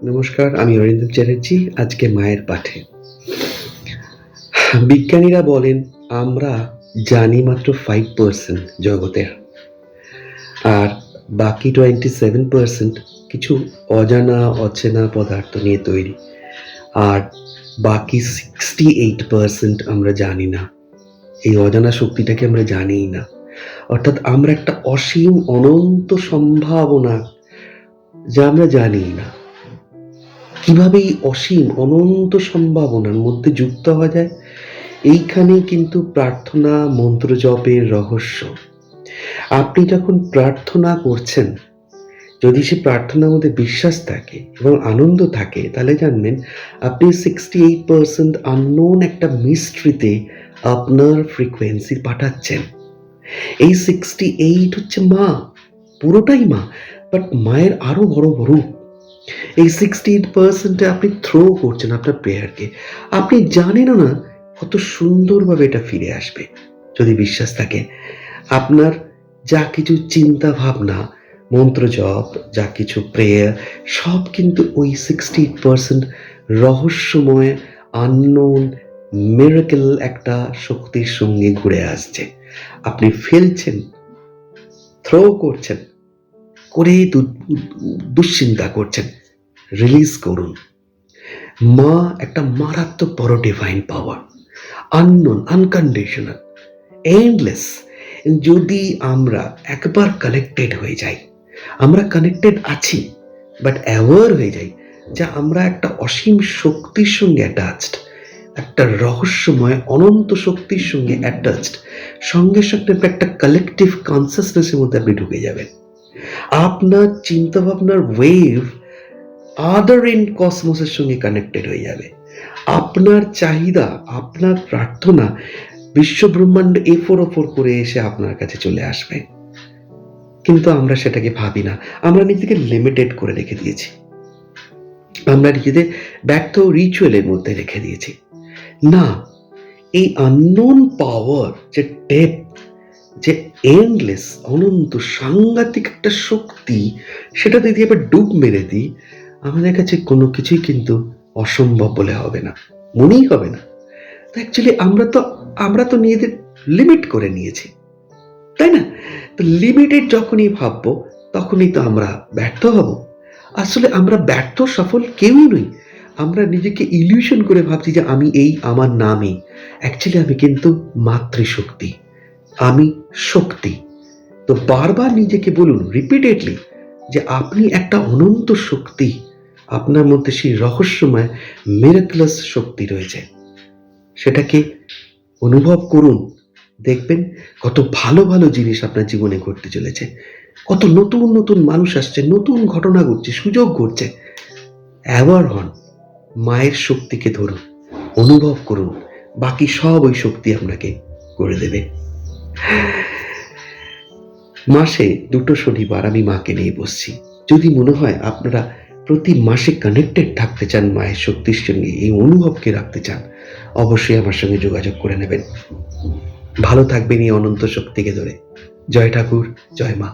নমস্কার, আমি অরিন্দম চ্যাটার্জি। আজকে মায়ের পাঠে। বিজ্ঞানীরা বলেন আমরা জানি মাত্র 5% জগতের, আর বাকি 27% কিছু অজানা অচেনা পদার্থ নিয়ে তৈরি, আর বাকি 68% আমরা জানি না। এই অজানা শক্তিটাকে আমরা জানিই না। অর্থাৎ আমরা একটা অসীম অনন্ত সম্ভাবনা যা আমরা জানিই না। কিভাবে এই অসীম অনন্ত সম্ভাবনার মধ্যে যুক্ত হওয়া যায়, এইখানেই কিন্তু প্রার্থনা মন্ত্র জপের রহস্য। আপনি যখন প্রার্থনা করছেন, যদি সে প্রার্থনার মধ্যে বিশ্বাস থাকে এবং আনন্দ থাকে, তাহলে জানবেন আপনি 68% আননোন একটা মিস্ট্রিতে আপনার ফ্রিকোয়েন্সি পাঠাচ্ছেন। এই 68 হচ্ছে মা, পুরোটাই মা, বাট মায়ের আরো বড় রূপ। এই 68% আপনি থ্রো করছেন আপনার প্রেয়ারকে। আপনি জানেনও না কত সুন্দরভাবে এটা ফিরে আসবে যদি বিশ্বাস থাকে। আপনার যা কিছু চিন্তা ভাবনা, মন্ত্র জপ, যা কিছু প্রেয়ার, সব কিন্তু ওই 68% রহস্যময় আননোন মিরাকেল একটা শক্তির সঙ্গে ঘুরে আসছে। আপনি ফেলছেন, থ্রো করছেন, করে দুশ্চিন্তা করছেন, রিলিজ করুন। মা একটা মারাত্মক বড় ডিভাইন পাওয়ার, আননোন, আনকন্ডিশনাল, এন্ডলেস। যদি আমরা একবার কানেক্টেড হয়ে যাই, আমরা কানেক্টেড আছি, বাট অ্যাওয়ার হয়ে যাই যা আমরা একটা অসীম শক্তির সঙ্গে অ্যাটাচড, একটা রহস্যময় অনন্ত শক্তির সঙ্গে অ্যাটাচড, সঙ্গে সঙ্গে একটা কালেকটিভ কনসিয়াসনেসের মধ্যে আপনি ঢুকে যাবেন। আপনার চিন্তাভাবনার ওয়েভ আদার এন্ড কসমোসের সঙ্গে কানেক্টেড হয়ে যাবে। আপনার চাহিদা, আপনার প্রার্থনা বিশ্বব্রহ্মাণ্ড এফোর ওপর করে এসে আপনার কাছে চলে আসবে। কিন্তু আমরা সেটাকে ভাবি না। আমরা নিজেকে লিমিটেড করে রেখে দিয়েছি, আমরা নিজেদের ব্যর্থ রিচুয়ালের মধ্যে রেখে দিয়েছি। না, এই আননোন পাওয়ার, যে ডেপথ, যে এন্ডলেস, অনন্ত সাংঘাতিক একটা শক্তি, সেটা যদি আবার ডুব মেরে দিই, আমাদের কাছে কোনো কিছুই কিন্তু অসম্ভব বলে হবে না, মনেই হবে না। অ্যাকচুয়ালি আমরা তো নিজেদের লিমিট করে নিয়েছি, তাই না? তো লিমিটেড যখনই ভাববো, তখনই তো আমরা ব্যর্থ হব। আসলে আমরা ব্যর্থ সফল কেউই নই। আমরা নিজেকে ইলিউশন করে ভাবছি যে আমি এই, আমার নামই। অ্যাকচুয়ালি আমি কিন্তু মাতৃশক্তি, আমি শক্তি। তো বারবার নিজেকে বলুন রিপিটেডলি যে আপনি একটা অনন্ত শক্তি, আপনার মধ্যে সেই রহস্যময় মিরাকলাস শক্তি রয়েছে। সেটাকে অনুভব করুন, দেখবেন কত ভালো ভালো জিনিস আপনার জীবনে ঘটতে চলেছে, কত নতুন নতুন মানুষ আসছে, নতুন ঘটনা ঘটছে, সুযোগ ঘটছে। অ্যাওয়ার হন, মায়ের শক্তিকে ধরুন, অনুভব করুন, বাকি সব ওই শক্তি আপনাকে করে দেবে। মাসে 2 শনিবার আমি মাকে নিয়ে বসছি। যদি মনে হয় আপনারা প্রতি মাসে কানেক্টেড থাকতে চান মায়ের শক্তির সঙ্গে, এই অনুভবকে রাখতে চান, অবশ্যই আমার সঙ্গে যোগাযোগ করে নেবেন। ভালো থাকবেন এই অনন্ত শক্তিকে ধরে। জয় ঠাকুর, জয় মা।